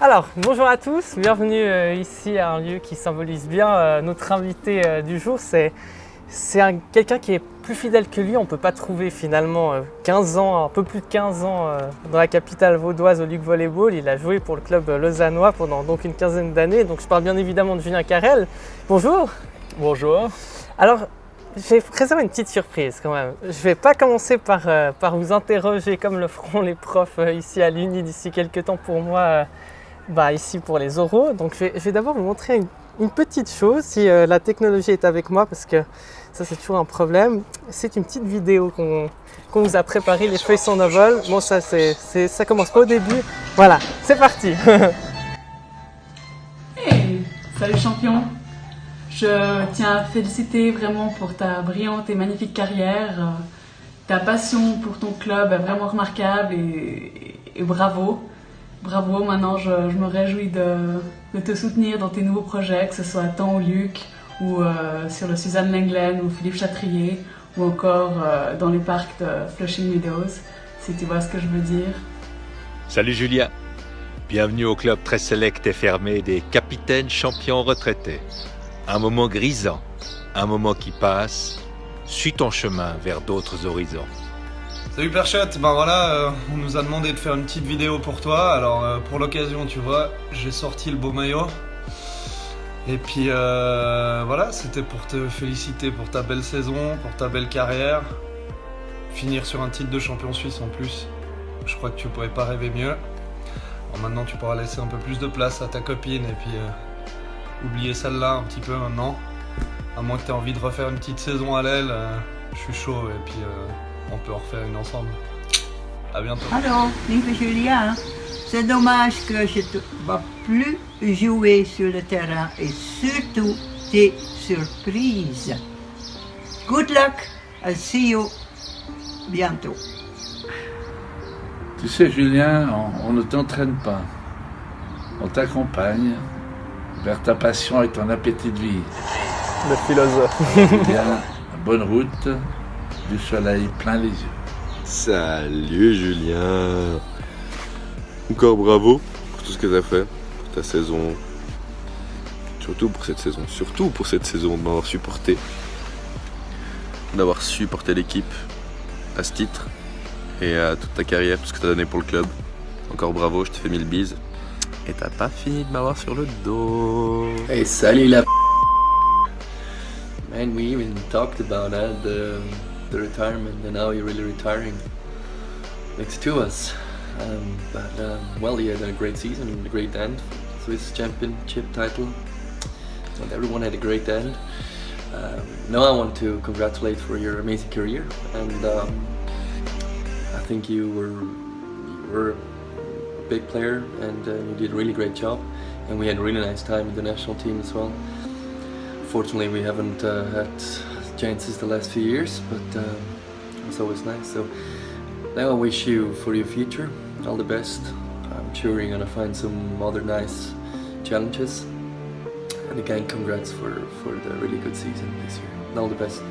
Alors, bonjour à tous, bienvenue ici à un lieu qui symbolise bien notre invité du jour. C'est quelqu'un qui est plus fidèle que lui, on ne peut pas trouver finalement 15 ans, un peu plus de 15 ans dans la capitale vaudoise au Luc Volleyball. Il a joué pour le club lausannois pendant donc une quinzaine d'années. Donc je parle bien évidemment de Julien Carrel. Bonjour. Bonjour. Alors, j'ai réservé une petite surprise quand même. Je ne vais pas commencer par vous interroger comme le feront les profs ici à l'Uni d'ici quelques temps pour moi. Ici pour les oraux. Donc je vais d'abord vous montrer une petite chose si la technologie est avec moi parce que ça c'est toujours un problème. C'est une petite vidéo qu'on vous a préparée, les feuilles sont nobles. Bon ça commence pas au début. Voilà, c'est parti. Hey, salut champion. Je tiens à te féliciter vraiment pour ta brillante et magnifique carrière. Ta passion pour ton club est vraiment remarquable et bravo. Bravo, maintenant je me réjouis de te soutenir dans tes nouveaux projets, que ce soit tant au Luc ou sur le Suzanne Lenglen ou Philippe Chatrier ou encore dans les parcs de Flushing Meadows, si tu vois ce que je veux dire. Salut Julien, bienvenue au club très sélect et fermé des capitaines champions retraités. Un moment grisant, un moment qui passe, suis ton chemin vers d'autres horizons. Salut Perchette, on nous a demandé de faire une petite vidéo pour toi, alors pour l'occasion tu vois, j'ai sorti le beau maillot. Et puis c'était pour te féliciter pour ta belle saison, pour ta belle carrière. Finir sur un titre de champion suisse en plus, je crois que tu pourrais pas rêver mieux. Alors maintenant tu pourras laisser un peu plus de place à ta copine et puis oublier celle-là un petit peu maintenant. À moins que tu aies envie de refaire une petite saison à l'aile, je suis chaud et puis... on peut en refaire une ensemble. À bientôt. Alors, lieve Julien, c'est dommage que je ne vais plus jouer sur le terrain et surtout tes surprises. Good luck, I'll see you bientôt. Tu sais Julien, on ne t'entraîne pas, on t'accompagne vers ta passion et ton appétit de vie. Le philosophe. Julien, bonne route, du soleil plein les yeux. Salut Julien. Encore bravo pour tout ce que tu as fait, pour ta saison. Surtout pour cette saison, de m'avoir supporté. D'avoir su porter l'équipe à ce titre. Et à toute ta carrière, tout ce que tu as donné pour le club. Encore bravo, je te fais 1000 bises. Et t'as pas fini de m'avoir sur le dos. Hey, salut la Man, we even talked about that, the retirement, and now you're really retiring. Makes two of us. Well, you had a great season and a great end. Swiss championship title. And everyone had a great end. Now I want to congratulate for your amazing career. And I think you were a big player and you did a really great job. And we had a really nice time with the national team as well. Fortunately, we haven't had chances the last few years, but it's always nice. So now I wish you for your future all the best. I'm sure you're gonna find some other nice challenges. And again, congrats for the really good season this year. All the best.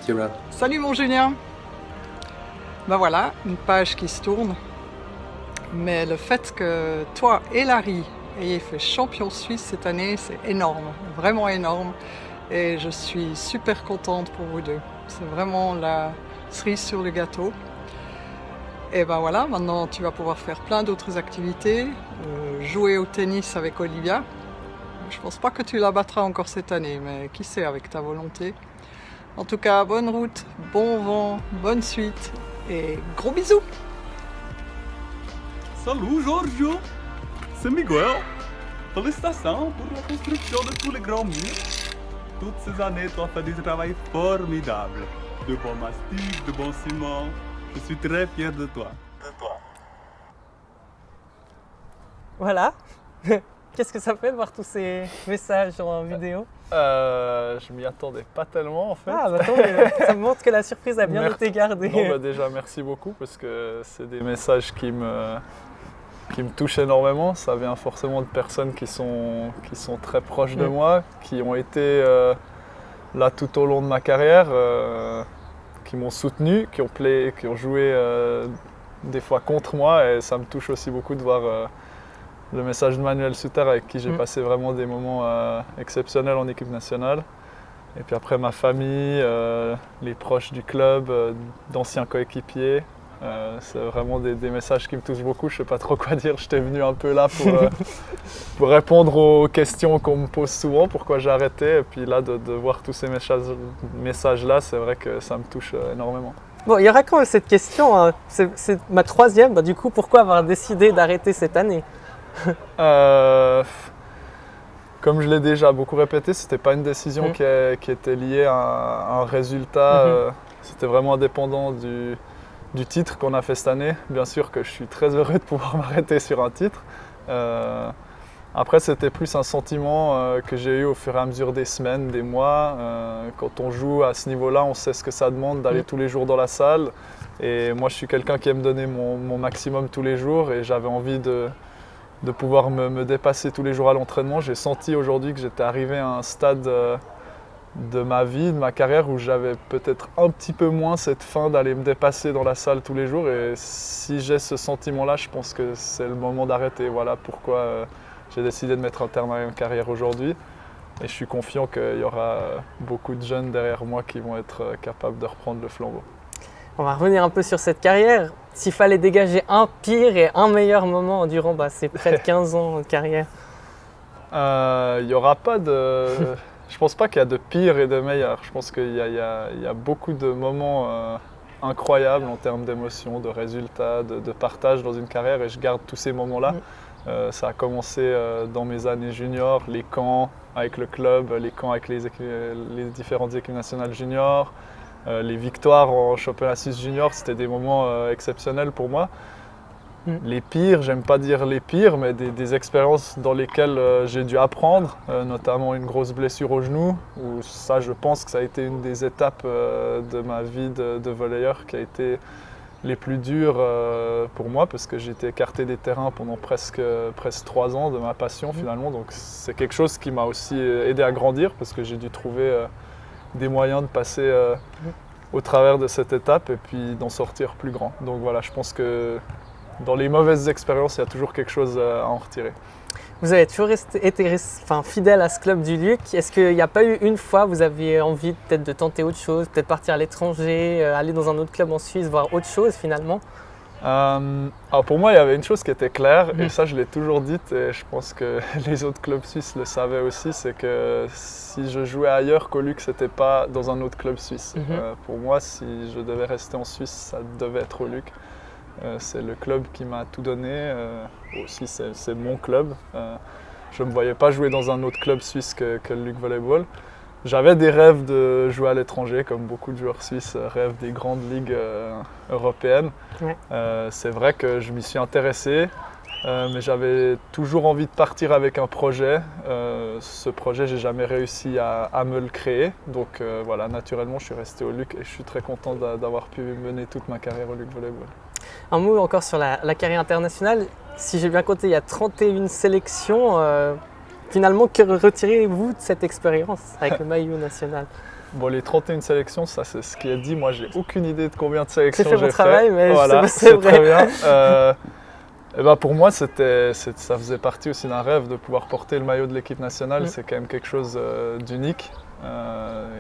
See you around. Salut mon Julien. Ben voilà, une page qui se tourne. Mais le fait que toi et Larry ayez fait champion suisse cette année, c'est énorme, vraiment énorme. Et je suis super contente pour vous deux. C'est vraiment la cerise sur le gâteau. Et ben voilà, maintenant tu vas pouvoir faire plein d'autres activités, jouer au tennis avec Olivia. Je pense pas que tu la battras encore cette année, mais qui sait avec ta volonté. En tout cas, bonne route, bon vent, bonne suite et gros bisous. Salut Giorgio, c'est Miguel. Félicitations pour la construction de tous les grands murs. Toutes ces années, tu as fait du travail formidable. De bons mastiques, de bons ciments. Je suis très fier de toi. Voilà. Qu'est-ce que ça fait de voir tous ces messages en vidéo? Je m'y attendais pas tellement en fait. Ah bah tant mieux. Ça me montre que la surprise a bien été gardée. Non, déjà merci beaucoup parce que c'est des messages qui me touchent énormément. Ça vient forcément de personnes qui sont très proches de moi, qui ont été là tout au long de ma carrière, qui m'ont soutenu, qui ont joué des fois contre moi et ça me touche aussi beaucoup de voir le message de Manuel Suter avec qui j'ai passé vraiment des moments exceptionnels en équipe nationale. Et puis après ma famille, les proches du club, d'anciens coéquipiers. C'est vraiment des messages qui me touchent beaucoup. Je ne sais pas trop quoi dire. J'étais venu un peu là pour répondre aux questions qu'on me pose souvent, pourquoi j'ai arrêté. Et puis là, de voir tous ces messages-là, c'est vrai que ça me touche énormément. Bon, il y aura quand même cette question, hein. C'est ma troisième. Du coup, pourquoi avoir décidé d'arrêter cette année? Comme je l'ai déjà beaucoup répété, ce n'était pas une décision qui était liée à un résultat. C'était vraiment indépendant du titre qu'on a fait cette année. Bien sûr que je suis très heureux de pouvoir m'arrêter sur un titre. Après, c'était plus un sentiment que j'ai eu au fur et à mesure des semaines, des mois. Quand on joue à ce niveau-là, on sait ce que ça demande d'aller tous les jours dans la salle. Et moi, je suis quelqu'un qui aime donner mon maximum tous les jours et j'avais envie de pouvoir me dépasser tous les jours à l'entraînement. J'ai senti aujourd'hui que j'étais arrivé à un stade de ma vie, de ma carrière, où j'avais peut-être un petit peu moins cette faim d'aller me dépasser dans la salle tous les jours. Et si j'ai ce sentiment-là, je pense que c'est le moment d'arrêter. Voilà pourquoi j'ai décidé de mettre un terme à ma carrière aujourd'hui. Et je suis confiant qu'il y aura beaucoup de jeunes derrière moi qui vont être capables de reprendre le flambeau. On va revenir un peu sur cette carrière. S'il fallait dégager un pire et un meilleur moment durant ces près de 15 ans de carrière. Il n'y aura pas de... Je pense pas qu'il y a de pire et de meilleur. Je pense qu'il y a beaucoup de moments incroyables en termes d'émotions, de résultats, de partage dans une carrière et je garde tous ces moments-là. Ça a commencé dans mes années juniors, les camps avec le club, les camps avec les différentes équipes nationales juniors. Les victoires en championnat suisse junior, c'était des moments exceptionnels pour moi. Les pires, j'aime pas dire les pires, mais des expériences dans lesquelles j'ai dû apprendre, notamment une grosse blessure au genou, où ça, je pense que ça a été une des étapes de ma vie de volleyeur qui a été les plus dures pour moi, parce que j'ai été écarté des terrains pendant presque 3 ans de ma passion finalement. Donc c'est quelque chose qui m'a aussi aidé à grandir, parce que j'ai dû trouver des moyens de passer au travers de cette étape et puis d'en sortir plus grand. Donc voilà, je pense que dans les mauvaises expériences, il y a toujours quelque chose à en retirer. Vous avez toujours été fidèle à ce club du Luc. Est-ce qu'il n'y a pas eu une fois où vous aviez envie peut-être de tenter autre chose, peut-être partir à l'étranger, aller dans un autre club en Suisse, voir autre chose finalement? Alors pour moi, il y avait une chose qui était claire, et ça je l'ai toujours dite, et je pense que les autres clubs suisses le savaient aussi, c'est que si je jouais ailleurs qu'au Luc, c'était pas dans un autre club suisse. Pour moi, si je devais rester en Suisse, ça devait être au Luc. C'est le club qui m'a tout donné, aussi c'est mon club. Je ne me voyais pas jouer dans un autre club suisse que le Luc Volleyball. J'avais des rêves de jouer à l'étranger, comme beaucoup de joueurs suisses rêvent des grandes ligues européennes. C'est vrai que je m'y suis intéressé, mais j'avais toujours envie de partir avec un projet. Ce projet, j'ai jamais réussi à me le créer. Donc voilà, naturellement, je suis resté au Luc et je suis très content d'avoir pu mener toute ma carrière au Luc Volleyball. Un mot encore sur la carrière internationale. Si j'ai bien compté, il y a 31 sélections. Finalement, que retirez-vous de cette expérience avec le maillot national? Bon, les 31 sélections, ça c'est ce qui est dit. Moi, j'ai aucune idée de combien de sélections j'ai fait. C'est fait mon travail, mais voilà, c'est vrai. Très bien. Et ben pour moi, ça faisait partie aussi d'un rêve de pouvoir porter le maillot de l'équipe nationale. C'est quand même quelque chose d'unique.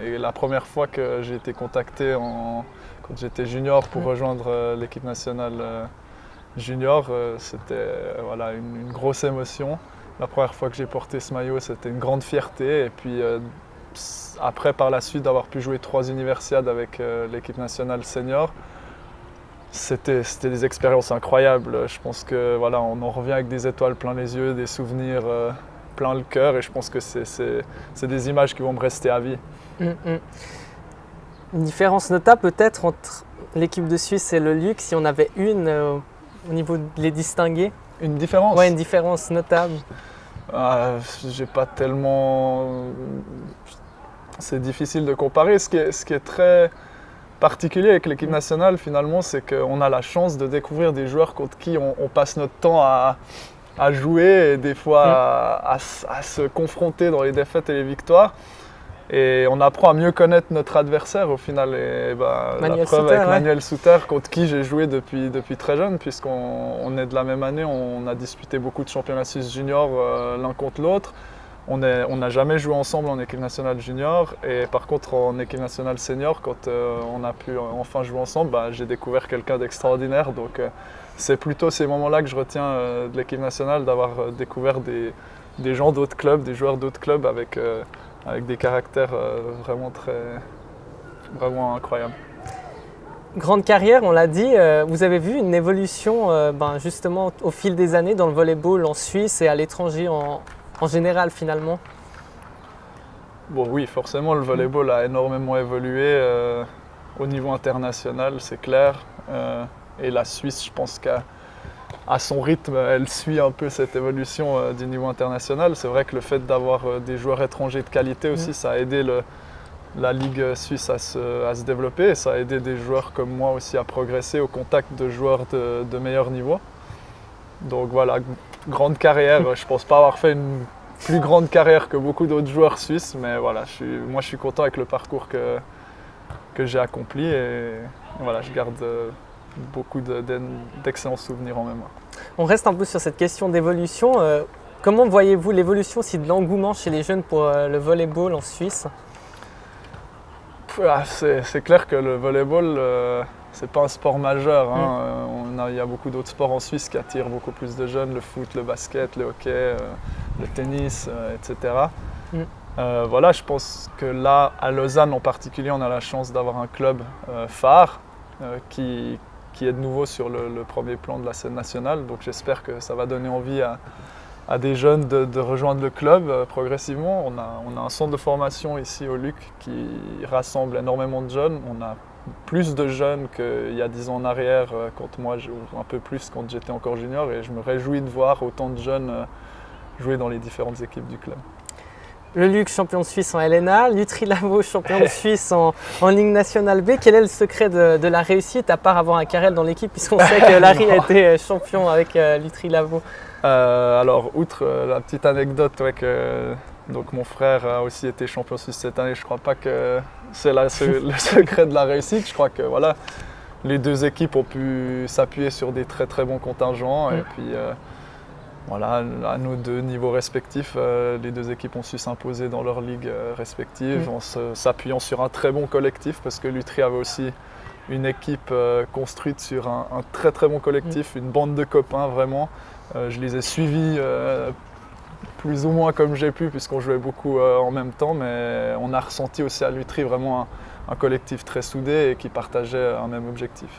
Et la première fois que j'ai été contacté quand j'étais junior pour rejoindre l'équipe nationale junior, c'était voilà, une grosse émotion. La première fois que j'ai porté ce maillot, c'était une grande fierté. Et puis après, par la suite, d'avoir pu jouer 3 universiades avec l'équipe nationale senior, c'était des expériences incroyables. Je pense que voilà, on en revient avec des étoiles plein les yeux, des souvenirs plein le cœur. Et je pense que c'est des images qui vont me rester à vie. Une différence notable peut-être entre l'équipe de Suisse et le Luc, si on avait une au niveau de les distinguer? Une différence? Oui, une différence notable. J'ai pas tellement... C'est difficile de comparer. Ce qui est très particulier avec l'équipe nationale finalement, c'est qu'on a la chance de découvrir des joueurs contre qui on passe notre temps à jouer et des fois à se confronter dans les défaites et les victoires. Et on apprend à mieux connaître notre adversaire au final. Et la preuve avec Manuel Souter, contre qui j'ai joué depuis très jeune, puisqu'on est de la même année, on a disputé beaucoup de championnats suisses juniors l'un contre l'autre. On n'a jamais joué ensemble en équipe nationale junior, et par contre en équipe nationale senior, quand on a pu enfin jouer ensemble, j'ai découvert quelqu'un d'extraordinaire. Donc c'est plutôt ces moments-là que je retiens de l'équipe nationale, d'avoir découvert des gens d'autres clubs, des joueurs d'autres clubs avec des caractères vraiment incroyables. Grande carrière, on l'a dit. Vous avez vu une évolution justement au fil des années dans le volleyball en Suisse et à l'étranger en général finalement? Bon, oui, forcément le volleyball a énormément évolué au niveau international, c'est clair. Et la Suisse, je pense qu'à son rythme, elle suit un peu cette évolution du niveau international. C'est vrai que le fait d'avoir des joueurs étrangers de qualité aussi, ça a aidé la Ligue suisse à se développer, et ça a aidé des joueurs comme moi aussi à progresser au contact de joueurs de meilleur niveau. Donc voilà, grande carrière. Je ne pense pas avoir fait une plus grande carrière que beaucoup d'autres joueurs suisses, mais voilà, moi je suis content avec le parcours que j'ai accompli, et voilà, je garde beaucoup d'excellents souvenirs en mémoire. On reste un peu sur cette question d'évolution. Comment voyez-vous l'évolution aussi de l'engouement chez les jeunes pour le volleyball en Suisse? C'est clair que le volleyball, c'est pas un sport majeur. Il y a beaucoup d'autres sports en Suisse qui attirent beaucoup plus de jeunes, le foot, le basket, le hockey, le tennis, etc. Voilà, je pense que là, à Lausanne en particulier, on a la chance d'avoir un club phare qui est de nouveau sur le premier plan de la scène nationale. Donc j'espère que ça va donner envie à des jeunes de rejoindre le club progressivement. On a un centre de formation ici au LUC qui rassemble énormément de jeunes. On a plus de jeunes qu'il y a 10 ans en arrière, quand moi, ou un peu plus quand j'étais encore junior, et je me réjouis de voir autant de jeunes jouer dans les différentes équipes du club. Le LUC, champion de Suisse en LNA, Lutry-Lavaux, champion de Suisse en Ligue nationale B. Quel est le secret de la réussite, à part avoir un Carrel dans l'équipe, puisqu'on sait que Larry a été champion avec Lutry-Lavaux? Alors, outre la petite anecdote, donc mon frère a aussi été champion suisse cette année, je ne crois pas que c'est le secret de la réussite. Je crois que voilà, les deux équipes ont pu s'appuyer sur des très très bons contingents, et puis voilà, à nos deux niveaux respectifs, les deux équipes ont su s'imposer dans leurs ligues respectives en s'appuyant sur un très bon collectif, parce que Lutry avait aussi une équipe construite sur un très très bon collectif, une bande de copains vraiment. Je les ai suivis plus ou moins comme j'ai pu, puisqu'on jouait beaucoup en même temps, mais on a ressenti aussi à Lutry vraiment un collectif très soudé et qui partageait un même objectif.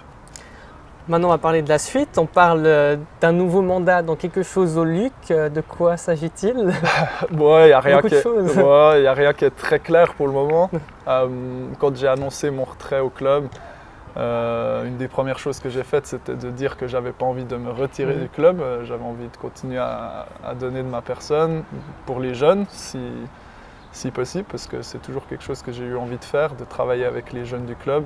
Maintenant, on va parler de la suite. On parle d'un nouveau mandat dans quelque chose au LUC. De quoi s'agit-il? Il n'y a rien qui est très clair pour le moment. Quand j'ai annoncé mon retrait au club, une des premières choses que j'ai faites, c'était de dire que j'avais pas envie de me retirer du club. J'avais envie de continuer à donner de ma personne pour les jeunes, si possible, parce que c'est toujours quelque chose que j'ai eu envie de faire, de travailler avec les jeunes du club,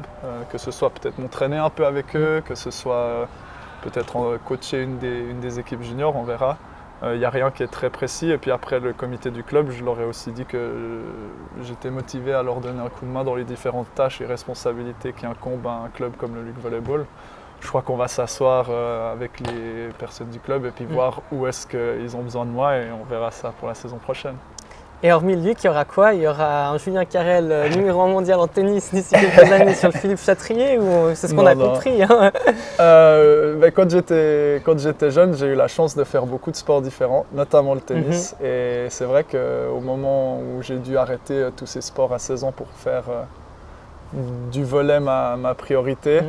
que ce soit peut-être m'entraîner un peu avec eux, que ce soit peut-être coacher une des équipes juniors, on verra. Il n'y a rien qui est très précis, et puis après le comité du club, je leur ai aussi dit que j'étais motivé à leur donner un coup de main dans les différentes tâches et responsabilités qui incombent à un club comme le LUC Volleyball. Je crois qu'on va s'asseoir avec les personnes du club et puis voir où est-ce qu'ils ont besoin de moi, et on verra ça pour la saison prochaine. Et hormis le LUC, il y aura quoi? Il y aura un Julien Carrel numéro 1 mondial en tennis d'ici quelques années sur le Philippe Chatrier, ou c'est ce qu'on a compris Quand j'étais jeune, j'ai eu la chance de faire beaucoup de sports différents, notamment le tennis. Et c'est vrai qu'au moment où j'ai dû arrêter tous ces sports à 16 ans pour faire du volley ma priorité,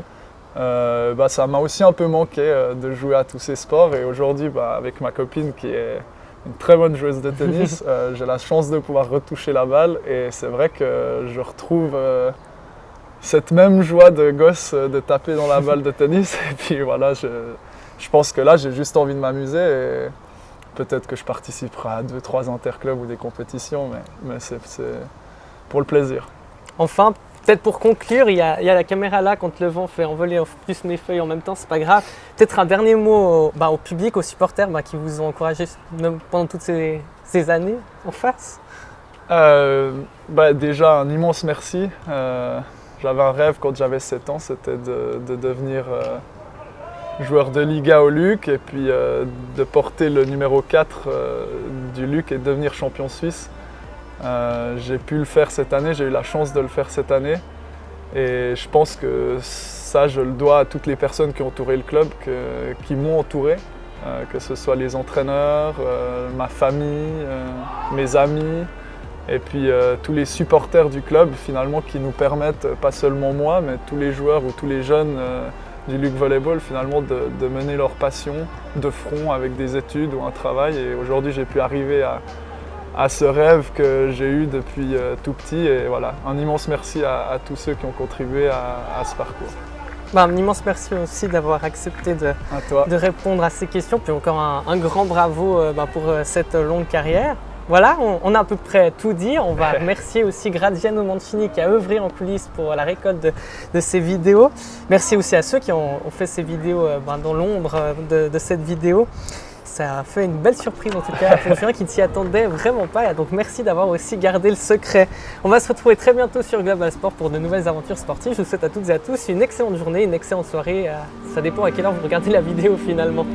ça m'a aussi un peu manqué de jouer à tous ces sports. Et aujourd'hui, avec ma copine qui est une très bonne joueuse de tennis, j'ai la chance de pouvoir retoucher la balle, et c'est vrai que je retrouve cette même joie de gosse de taper dans la balle de tennis. Et puis voilà, je pense que là j'ai juste envie de m'amuser, et peut-être que je participerai à 2-3 interclubs ou des compétitions, mais c'est pour le plaisir. Enfin, peut-être pour conclure, il y a la caméra là, quand le vent fait envoler plus mes feuilles en même temps, c'est pas grave. Peut-être un dernier mot au public, aux supporters qui vous ont encouragé pendant toutes ces années en face. Déjà, un immense merci. J'avais un rêve quand j'avais 7 ans, c'était de devenir joueur de Liga au Luc et puis de porter le numéro 4 du Luc et de devenir champion suisse. J'ai pu le faire cette année, j'ai eu la chance de le faire cette année et je pense que ça, je le dois à toutes les personnes qui ont entouré le club, qui m'ont entouré, que ce soit les entraîneurs, ma famille, mes amis et puis tous les supporters du club finalement qui nous permettent, pas seulement moi, mais tous les joueurs ou tous les jeunes du Luc Volleyball finalement de mener leur passion de front avec des études ou un travail. Et aujourd'hui j'ai pu arriver à ce rêve que j'ai eu depuis tout petit. Et voilà, un immense merci à tous ceux qui ont contribué à ce parcours. Un immense merci aussi d'avoir accepté de répondre à ces questions. Puis encore un grand bravo pour cette longue carrière. Voilà, on a à peu près tout dit. On va remercier aussi Graziano Mancini qui a œuvré en coulisses pour la récolte de ces vidéos. Merci aussi à ceux qui ont fait ces vidéos dans l'ombre de cette vidéo. Ça a fait une belle surprise en tout cas pour quelqu'un qui ne s'y attendait vraiment pas. Donc merci d'avoir aussi gardé le secret. On va se retrouver très bientôt sur Global Sport pour de nouvelles aventures sportives. Je vous souhaite à toutes et à tous une excellente journée, une excellente soirée. Ça dépend à quelle heure vous regardez la vidéo finalement.